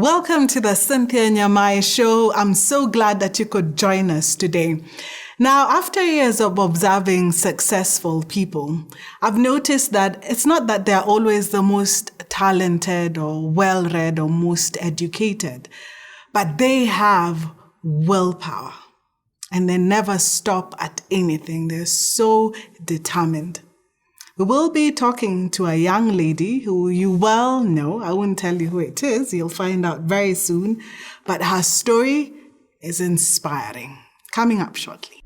Welcome to the Cynthia Nyamai show. I'm so glad that you could join us today. Now, after years of observing successful people, I've noticed that it's not that they're always the most talented or well-read or most educated, but they have willpower and they never stop at anything. They're so determined. We will be talking to a young lady who you well know. I won't tell you who it is. You'll find out very soon. But her story is inspiring. Coming up shortly.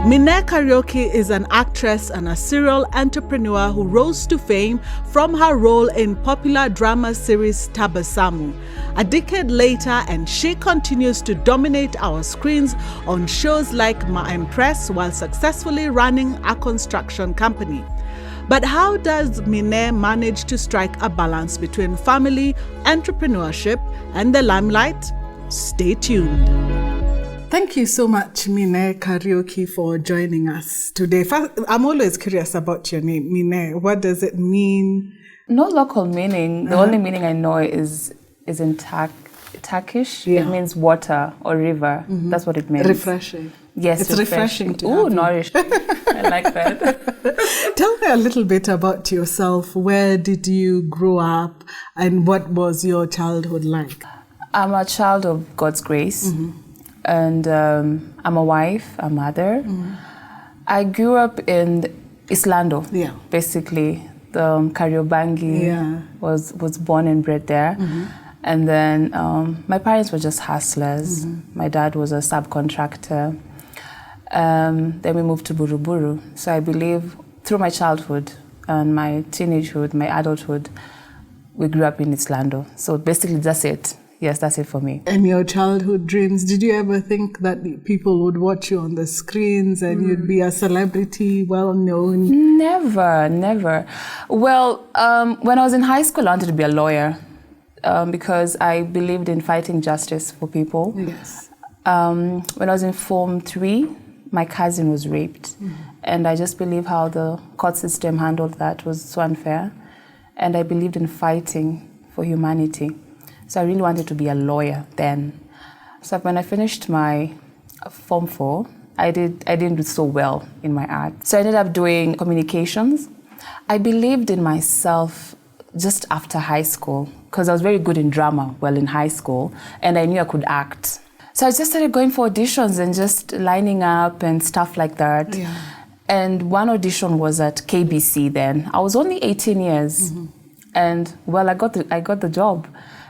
Minnie Kariuki is an actress and a serial entrepreneur who rose to fame from her role in popular drama series Tabasamu. A decade later, and she continues to dominate our screens on shows like Ma Empress while successfully running a construction company. But how does Minnie manage to strike a balance between family, entrepreneurship, and the limelight? Stay tuned. Thank you so much, Minnie Kariuki, for joining us today. First, I'm always curious about your name, Minnie. What does it mean? No local meaning. The only meaning I know is in Turkish. Yeah. It means water or river. Mm-hmm. That's what it means. Refreshing. Yes, it's refreshing to have. Nourishing. I like that. Tell me a little bit about yourself. Where did you grow up and what was your childhood like? I'm a child of God's grace. Mm-hmm. And I'm a wife, a mother. Mm. I grew up in Islando, basically. The Kariobangi was born and bred there. Mm-hmm. And then my parents were just hustlers. Mm-hmm. My dad was a subcontractor. Then we moved to Buruburu. So I believe through my childhood and my teenagehood, my adulthood, we grew up in Islando. So basically that's it. Yes, that's it for me. And your childhood dreams, did you ever think that people would watch you on the screens and you'd be a celebrity, well-known? Never. Well, when I was in high school, I wanted to be a lawyer because I believed in fighting justice for people. Yes. When I was in Form 3, my cousin was raped. Mm-hmm. And I just believe how the court system handled that was so unfair. And I believed in fighting for humanity. So I really wanted to be a lawyer then. So when I finished my Form 4, I didn't do so well in my art. So I ended up doing communications. I believed in myself just after high school because I was very good in drama in high school and I knew I could act. So I just started going for auditions and just lining up and stuff like that. Yeah. And one audition was at KBC then. I was only 18 years. Mm-hmm. And I got the job.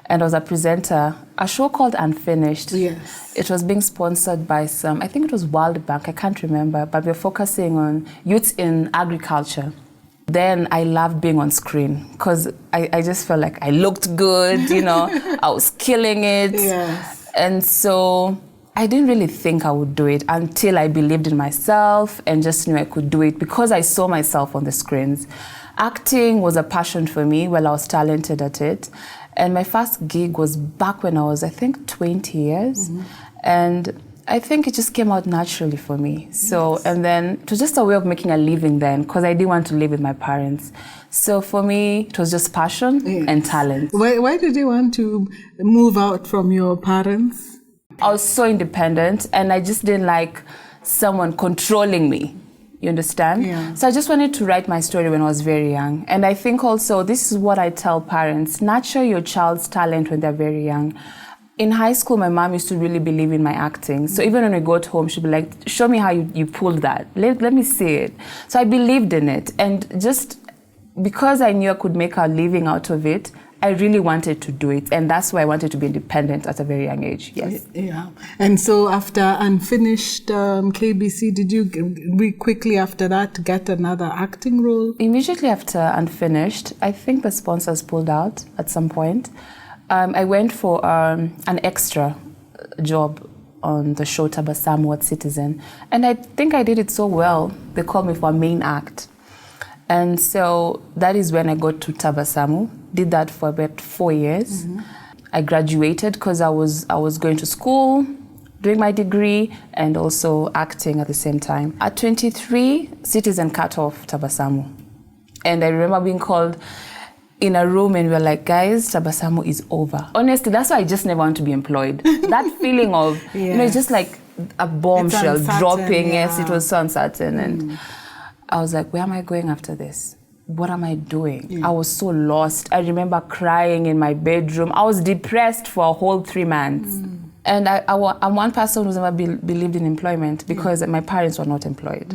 And I was a presenter, a show called Unfinished. Yes. It was being sponsored by I think it was World Bank, I can't remember, but we're focusing on youth in agriculture. Then I loved being on screen because I just felt like I looked good, I was killing it. Yes. And so I didn't really think I would do it until I believed in myself and just knew I could do it because I saw myself on the screens. Acting was a passion for me, I was talented at it. And my first gig was back when I was, I think, 20 years. Mm-hmm. And I think it just came out naturally for me. So, yes. And then it was just a way of making a living then, because I didn't want to live with my parents. So for me, it was just passion and talent. Why did you want to move out from your parents? I was so independent and I just didn't like someone controlling me. You understand? Yeah. So I just wanted to write my story when I was very young. And I think also, this is what I tell parents, nurture your child's talent when they're very young. In high school, my mom used to really believe in my acting. So even when we got home, she'd be like, show me how you pulled that. Let me see it. So I believed in it. And just because I knew I could make a living out of it, I really wanted to do it. And that's why I wanted to be independent at a very young age. Yes. Yeah. And so after Unfinished KBC, did you quickly after that get another acting role? Immediately after Unfinished, I think the sponsors pulled out at some point. I went for an extra job on the show Tabasamu at Citizen. And I think I did it so well, they called me for a main act. And so that is when I got to Tabasamu. Did that for about 4 years. Mm-hmm. I graduated because I was going to school, doing my degree, and also acting at the same time. At 23, Citizen cut off Tabasamu. And I remember being called, in a room and we're like, guys, Tabasamu is over. Honestly, that's why I just never want to be employed. That feeling of, it's just like a bombshell dropping. Yes, it was so uncertain. And I was like, where am I going after this? What am I doing? I was so lost. I remember crying in my bedroom. I was depressed for a whole 3 months. And I'm one person who's never believed in employment because my parents were not employed.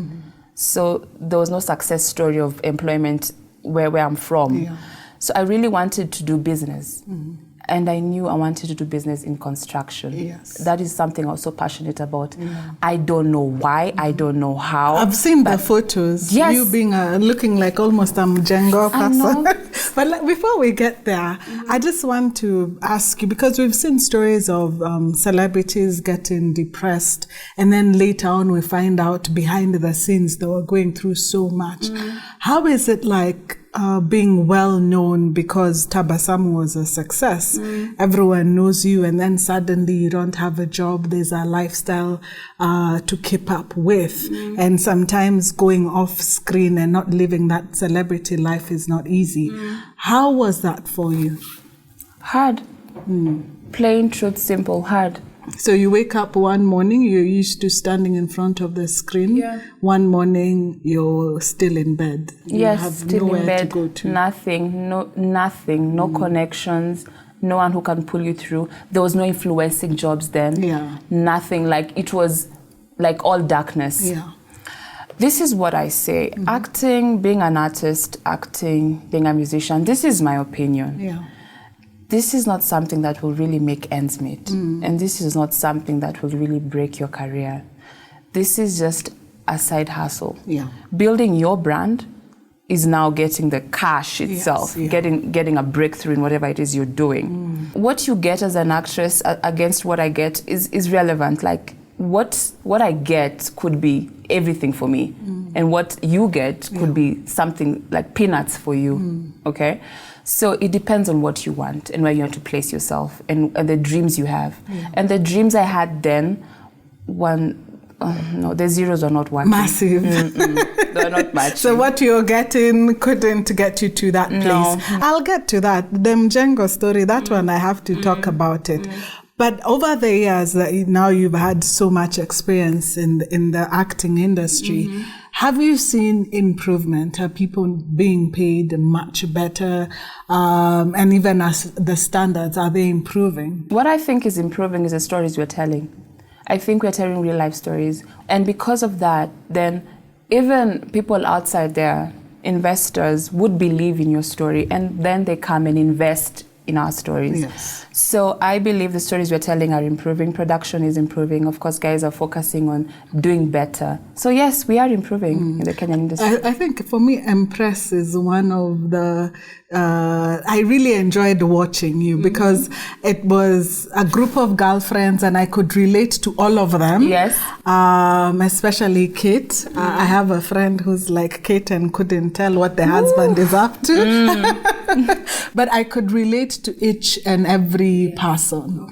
So there was no success story of employment where I'm from. So I really wanted to do business. And I knew I wanted to do business in construction. That is something I was so passionate about. I don't know why, I don't know how. I've seen the photos. Yes. You being looking like almost a Mjengo person. But before we get there, I just want to ask you, because we've seen stories of celebrities getting depressed, and then later on we find out behind the scenes they were going through so much. How is it like being well known because Tabasamu was a success? Everyone knows you, and then suddenly you don't have a job. There's a lifestyle to keep up with, and sometimes going off screen and not living that celebrity life is not easy. How was that for you? Hard. Plain truth, simple, hard. So you wake up one morning, you're used to standing in front of the screen. One morning, you're still in bed. You have still nowhere in bed. to go to. Nothing, no connections, no one who can pull you through. There was no influencing jobs then. Nothing. Like, it was like all darkness. This is what I say. Acting, being an artist, acting, being a musician, this is my opinion. This is not something that will really make ends meet. And this is not something that will really break your career. This is just a side hustle. Building your brand is now getting the cash itself, getting a breakthrough in whatever it is you're doing. What you get as an actress against what I get is relevant. Like, what I get could be everything for me. And what you get could be something like peanuts for you, okay? So it depends on what you want and where you want to place yourself and the dreams you have. And the dreams I had then, the zeros are not working. Massive. They're not much. So what you're getting couldn't get you to that place. No. I'll get to that. The Mjengo story, that one I have to talk about it. But over the years, now you've had so much experience in the acting industry. Have you seen improvement? Are people being paid much better? And even as the standards, are they improving? What I think is improving is the stories we're telling. I think we're telling real life stories. And because of that, then even people outside there, investors, would believe in your story, and then they come and invest in our stories. So I believe the stories we're telling are improving. Production is improving. Of course, guys are focusing on doing better. So yes, we are improving in the Kenyan industry. I think for me, Empress is one of the... I really enjoyed watching you because it was a group of girlfriends and I could relate to all of them. Especially Kate. I have a friend who's like Kate and couldn't tell what the husband is up to. But I could relate to each and every person.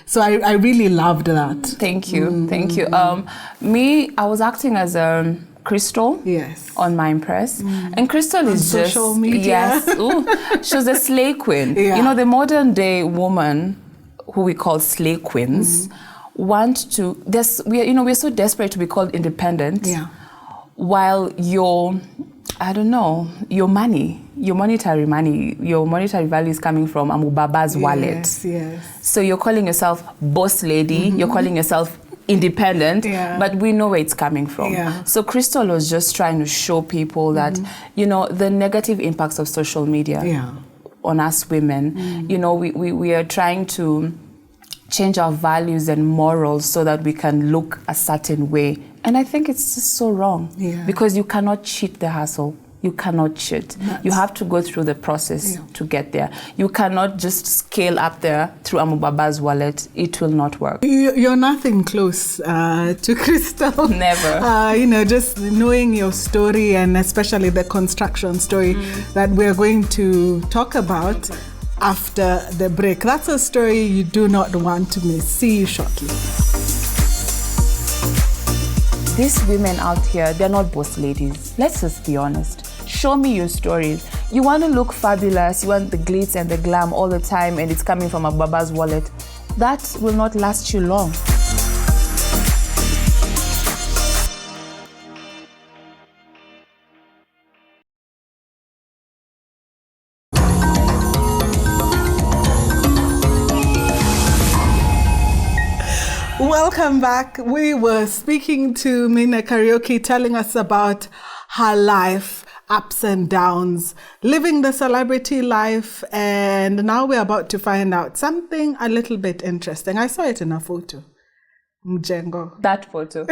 So I really loved that. Thank you. Thank you. I was acting as Crystal on My Impress. And Crystal is just... social media. She was a slay queen. You know, the modern day woman, who we call slay queens, want to... we're so desperate to be called independent. While your money, your monetary value is coming from Amubaba's wallet. So you're calling yourself boss lady, you're calling yourself independent, but we know where it's coming from. So Crystal was just trying to show people that, the negative impacts of social media on us women. We are trying to change our values and morals so that we can look a certain way. And I think it's just so wrong because you cannot cheat the hustle. You cannot cheat. You have to go through the process to get there. You cannot just scale up there through Amubaba's wallet. It will not work. You're nothing close to Crystal. Never. Just knowing your story and especially the construction story that we're going to talk about after the break. That's a story you do not want to miss. See you shortly. These women out here, they're not boss ladies. Let's just be honest. Show me your stories. you want to look fabulous, you want the glitz and the glam all the time, and it's coming from a baba's wallet. That will not last you long. Welcome back. We were speaking to Minnie Kariuki, telling us about her life, ups and downs, living the celebrity life, and now we're about to find out something a little bit interesting. I saw it in a photo. Mjengo. That photo.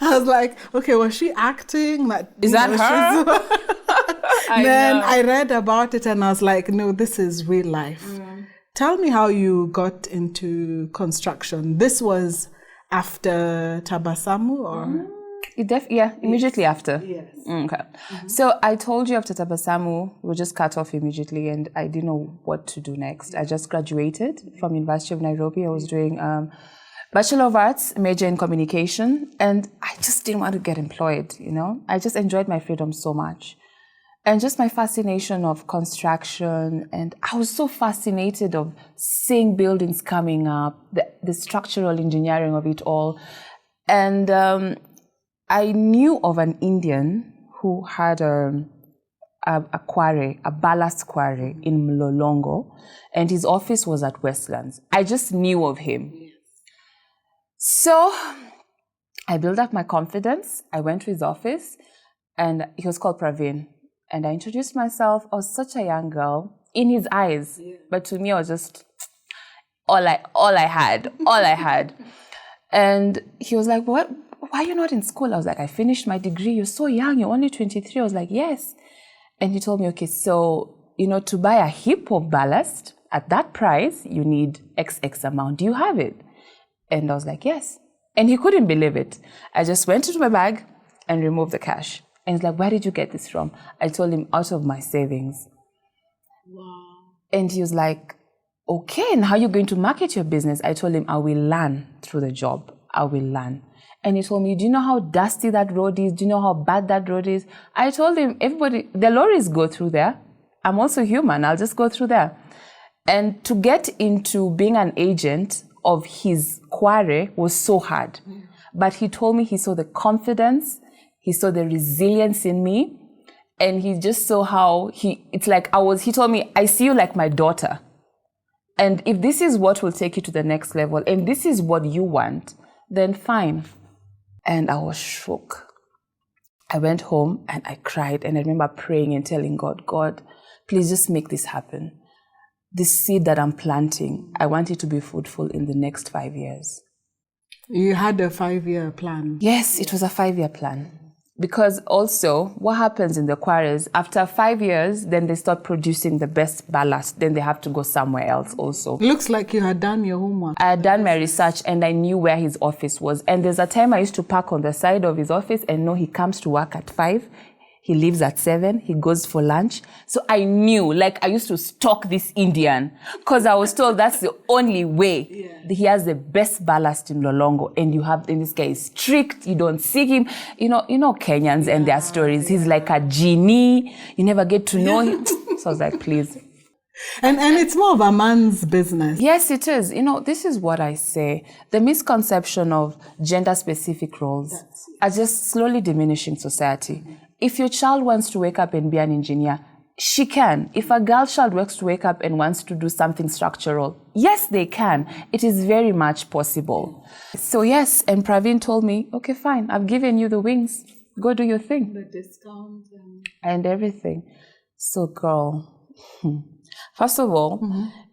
I was like, okay, was she acting? Is that her? Then I read about it and I was like, no, this is real life. Tell me how you got into construction. This was after Tabasamu, or? Immediately after. Yes. Okay. So I told you after Tabasamu, we were just cut off immediately, and I didn't know what to do next. I just graduated from University of Nairobi. I was doing Bachelor of Arts, major in communication, and I just didn't want to get employed, you know? I just enjoyed my freedom so much. And just my fascination of construction, and I was so fascinated of seeing buildings coming up, the structural engineering of it all. And I knew of an Indian who had a quarry, a ballast quarry in Mlolongo, and his office was at Westlands. I just knew of him. So I built up my confidence. I went to his office, and he was called Praveen. And I introduced myself. I was such a young girl in his eyes, but to me, I was just all I had. And he was like, "What? Why are you not in school?" I was like, "I finished my degree. You're so young. You're only 23." I was like, "Yes." And he told me, "Okay, so to buy a heap of ballast at that price, you need XX amount. Do you have it?" And I was like, "Yes." And he couldn't believe it. I just went into my bag and removed the cash. And he's like, "Where did you get this from?" I told him, "Out of my savings." Wow. And he was like, "Okay, and how are you going to market your business?" I told him, "I will learn through the job. I will learn." And he told me, "Do you know how dusty that road is? Do you know how bad that road is?" I told him, the lorries go through there. I'm also human. I'll just go through there. And to get into being an agent of his quarry was so hard. But he told me he saw the confidence, he saw the resilience in me, and he just saw how he told me, "I see you like my daughter. And if this is what will take you to the next level, and this is what you want, then fine." And I was shook. I went home and I cried, and I remember praying and telling God, "God, please just make this happen. This seed that I'm planting, I want it to be fruitful in the next 5 years." You had a 5-year plan. Yes, it was a 5-year plan. Because also, what happens in the quarries, after 5 years, then they start producing the best ballast. Then they have to go somewhere else also. Looks like you had done your homework. I had done my research, and I knew where his office was. And there's a time I used to park on the side of his office and know he comes to work at 5. He leaves at 7. He goes for lunch. So I knew, I used to stalk this Indian because I was told that's the only way. He has the best ballast in Lolongo, and this guy is strict. You don't see him. You know Kenyans and their stories. He's like a genie. You never get to know him. So I was like, please. And it's more of a man's business. Yes, it is. This is what I say. The misconception of gender-specific roles are just slowly diminishing society. If your child wants to wake up and be an engineer, she can. If a girl child wants to wake up and wants to do something structural, yes, they can. It is very much possible. So yes, and Praveen told me, "Okay, fine, I've given you the wings. Go do your thing." The discount and everything. So girl, first of all,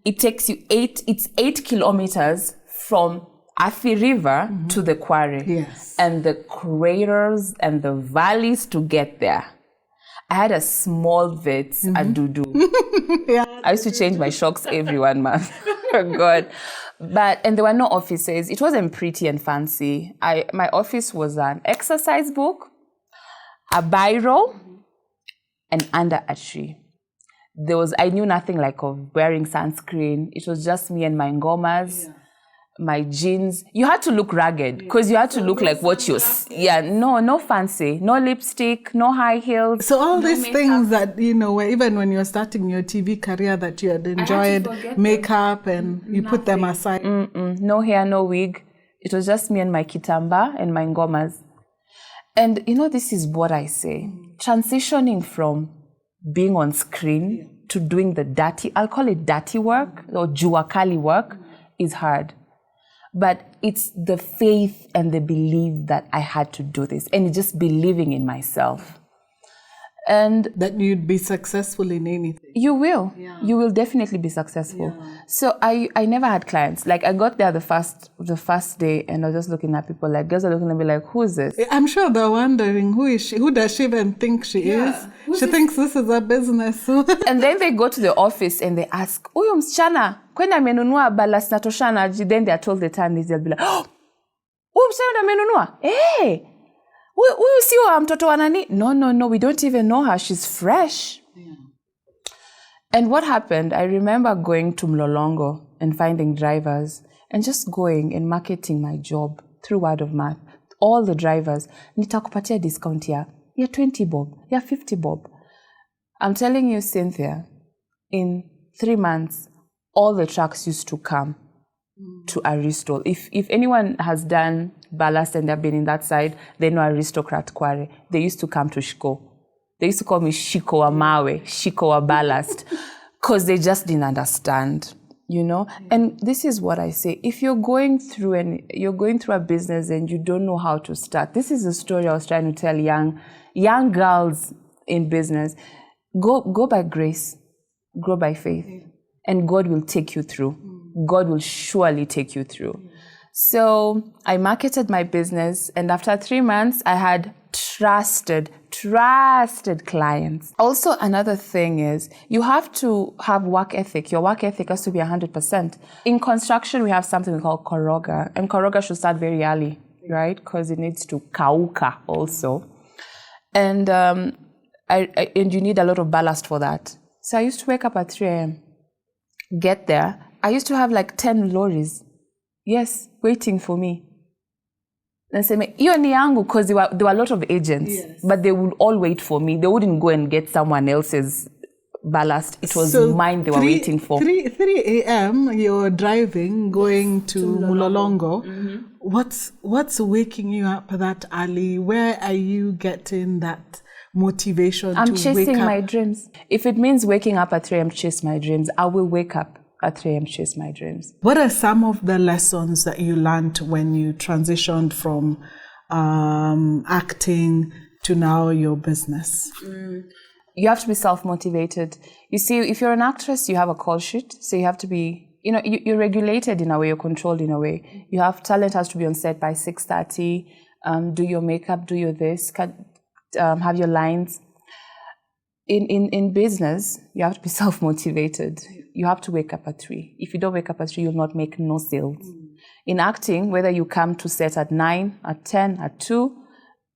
it takes you 8 kilometers from Athi River to the quarry. Yes. And the craters and the valleys to get there. I had a small Vitz at Dudu. I used to change my shocks every 1 month. Oh God. And there were no offices. It wasn't pretty and fancy. My office was an exercise book, a biro, and under a tree. I knew nothing of wearing sunscreen. It was just me and my ngomas. my jeans. You had to look ragged because you had to look like what you're... no fancy. No lipstick, no high heels. So all these things that, even when you're starting your TV career that you had enjoyed, makeup and you put them aside. No hair, no wig. It was just me and my kitamba and my ngomas. And this is what I say. Transitioning from being on screen to doing the dirty, I'll call it dirty work or juakali work, is hard. But it's the faith and the belief that I had to do this and just believing in myself. And that you'd be successful in anything. You will. Yeah. You will definitely be successful. Yeah. So I never had clients. Like I got there the first day and I was just looking at people, like girls are looking at me like, who is this? I'm sure they're wondering, who is she? Who does she even think she is? She thinks this is a business. And then they go to the office and they ask, "Huyu msichana, kwenda amenunua ballast na toshana?" Then they are told the time is, they'll be like, "Oh, huyu msichana amenunua? Hey! Huyu si wa mtoto wa nani?" No, we don't even know her. She's fresh. Yeah. And what happened, I remember going to Mlolongo and finding drivers and just going and marketing my job through word of mouth. All the drivers, nitakupatia discount here. Yeah, 20 bob. Yeah, 50 bob. I'm telling you, Cynthia, in 3 months, all the trucks used to come to Aristo. If anyone has done ballast and they've been in that side, they know Aristocrat Quarry. They used to come to Shiko. They used to call me Shiko wa Mawe, Shiko wa Ballast, because they just didn't understand, And this is what I say. If you're going through a business and you don't know how to start, this is the story I was trying to tell young girls in business. Go by grace, grow by faith, and God will take you through. God will surely take you through. So I marketed my business, and after 3 months, I had trusted clients. Also, another thing is you have to have work ethic. Your work ethic has to be 100%. In construction, we have something we call koroga, and koroga should start very early, right? Because it needs to kauka also. And and you need a lot of ballast for that. So I used to wake up at 3 a.m., get there. I used to have like 10 lorries, waiting for me. And say, "Iyo ni yangu," because there were a lot of agents, but they would all wait for me. They wouldn't go and get someone else's ballast. It was mine they were waiting for. 3 a.m. you're driving, going to Mulolongo. Mm-hmm. What's waking you up that early? Where are you getting that motivation to wake up? I'm chasing my dreams. If it means waking up at 3 a.m. to chase my dreams, I will wake up at 3 a.m. chase my dreams. What are some of the lessons that you learned when you transitioned from acting to now your business? You have to be self-motivated. You see, if you're an actress, you have a call sheet. So you have to be, you're regulated in a way, you're controlled in a way. You have talent has to be on set by 6:30, do your makeup, do your this, have your lines. In business, you have to be self-motivated. You have to wake up at 3. If you don't wake up at 3, you'll not make no sales. In acting, whether you come to set at 9, at 10, at 2,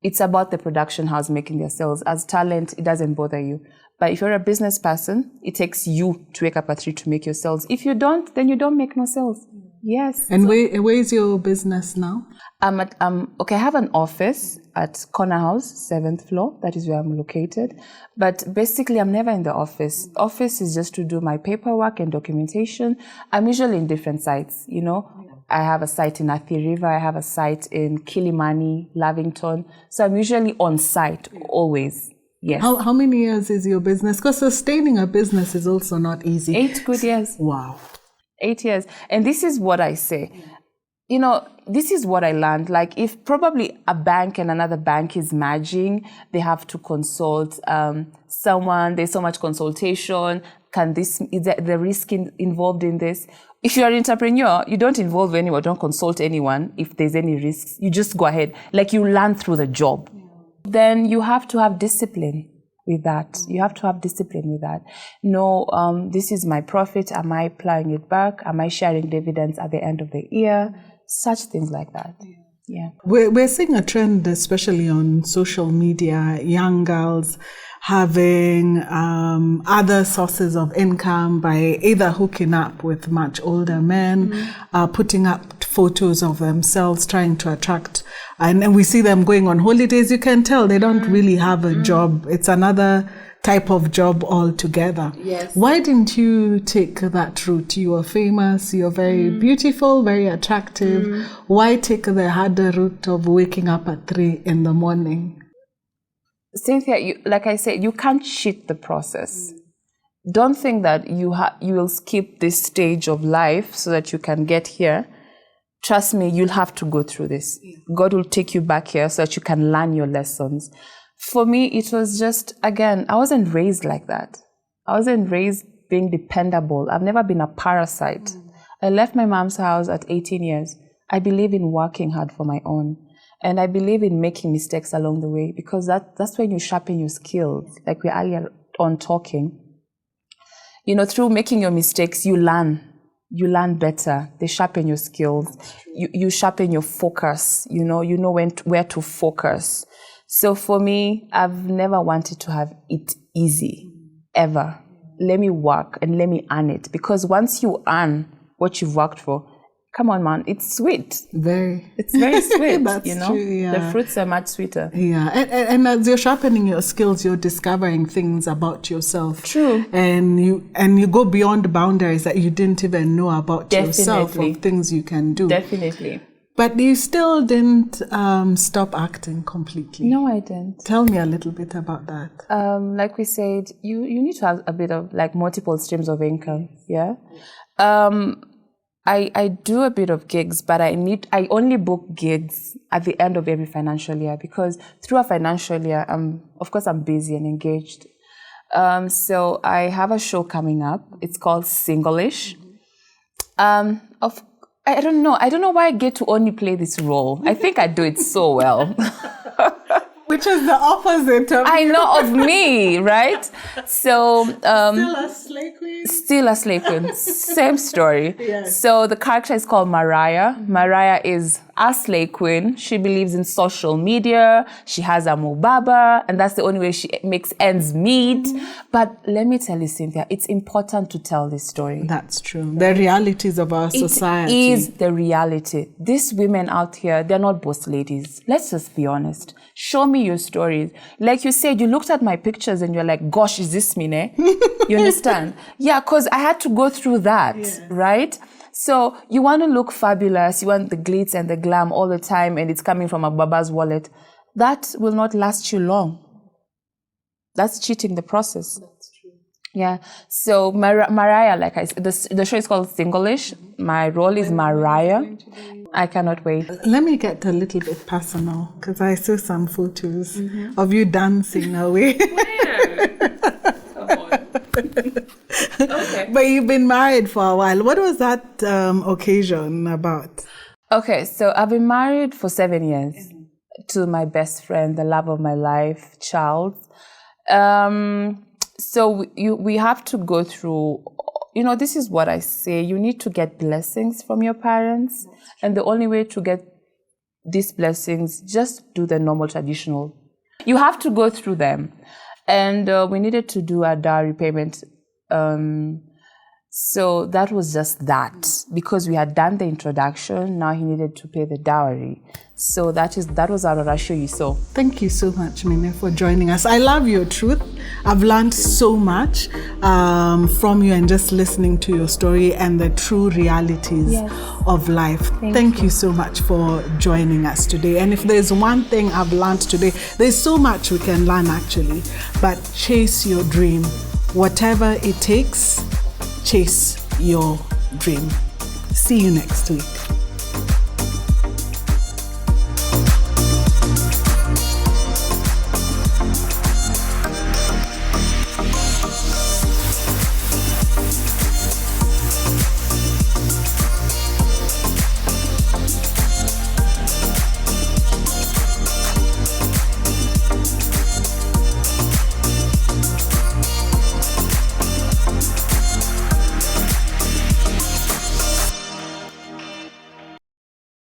it's about the production house making their sales. As talent, it doesn't bother you. But if you're a business person, it takes you to wake up at 3 to make your sales. If you don't, then you don't make no sales. Yes. And where is your business now? I have an office at Corner House, 7th floor. That is where I'm located. But basically, I'm never in the office. Office is just to do my paperwork and documentation. I'm usually in different sites, I have a site in Athi River. I have a site in Kilimani, Lavington. So I'm usually on site always. Yes. How many years is your business? Because sustaining a business is also not easy. 8 good years. Wow. 8 years. And this is what I say. This is what I learned. Like if probably a bank and another bank is merging, they have to consult someone. There's so much consultation. Is the risk involved in this? If you're an entrepreneur, you don't involve anyone, don't consult anyone. If there's any risks, you just go ahead. Like you learn through the job. Then you have to have discipline with that. You have to have discipline with that. No, this is my profit. Am I plying it back? Am I sharing dividends at the end of the year? Such things like that. Yeah. We're seeing a trend, especially on social media, young girls having other sources of income by either hooking up with much older men, putting up photos of themselves trying to attract, and we see them going on holidays. You can tell they don't really have a job. It's another type of job altogether. Yes. Why didn't you take that route? You are famous, you're very beautiful, very attractive. Why take the harder route of waking up at 3 a.m? Cynthia, like I said, you can't cheat the process. Don't think that you will skip this stage of life so that you can get here. Trust me, you'll have to go through this. God will take you back here so that you can learn your lessons. For me, it was just, again, I wasn't raised like that. I wasn't raised being dependable. I've never been a parasite. I left my mom's house at 18 years. I believe in working hard for my own. And I believe in making mistakes along the way, because that's when you sharpen your skills. Like we earlier on talking. You know, through making your mistakes, you learn. You learn better. They sharpen your skills. You sharpen your focus. You know where to focus. So for me, I've never wanted to have it easy, ever. Let me work and let me earn it. Because once you earn what you've worked for, come on, man, it's sweet. It's very sweet. That's true, yeah. The fruits are much sweeter. Yeah, and as you're sharpening your skills, you're discovering things about yourself. True. And you go beyond boundaries that you didn't even know about yourself, of things you can do. Definitely. But you still didn't stop acting completely. No, I didn't. Tell me a little bit about that. Like we said, you need to have a bit of like multiple streams of income. Yeah. I do a bit of gigs, but I only book gigs at the end of every financial year, because through a financial year, of course I'm busy and engaged. So I have a show coming up. It's called Singlish. I don't know why I get to only play this role. I think I do it so well. Which is the opposite of I know of me, right? So still a slave queen. Still a slave queen. Same story. Yes. So the character is called Mariah. Mariah is a slave queen. She believes in social media. She has a mubaba, and that's the only way she makes ends meet. But let me tell you, Cynthia, it's important to tell this story. That's true. The realities of our society. It is the reality. These women out here, they're not boss ladies. Let's just be honest. Show me your stories. Like you said, you looked at my pictures and you're like, gosh, is this me, ne? You understand? Yeah, because I had to go through that, right? So you want to look fabulous. You want the glitz and the glam all the time, and it's coming from a baba's wallet. That will not last you long. That's cheating the process. That's true. Yeah. So Mariah, like I said, the show is called Singlish. My role is Mariah. I cannot wait. Let me get a little bit personal, because I saw some photos of you dancing away. Okay. But you've been married for a while. What was that occasion about? Okay, so I've been married for 7 years to my best friend, the love of my life, Charles. So we have to go through, this is what I say. You need to get blessings from your parents. And the only way to get these blessings, just do the normal traditional. You have to go through them. And we needed to do a dowry payment. So that was just that. Because we had done the introduction, now he needed to pay the dowry. So that was our ratio you saw. Thank you so much, Minnie, for joining us. I love your truth. I've learned so much from you and just listening to your story and the true realities of life. Thank you so much for joining us today. And if there's one thing I've learned today, there's so much we can learn actually, but chase your dream. Whatever it takes, chase your dream. See you next week.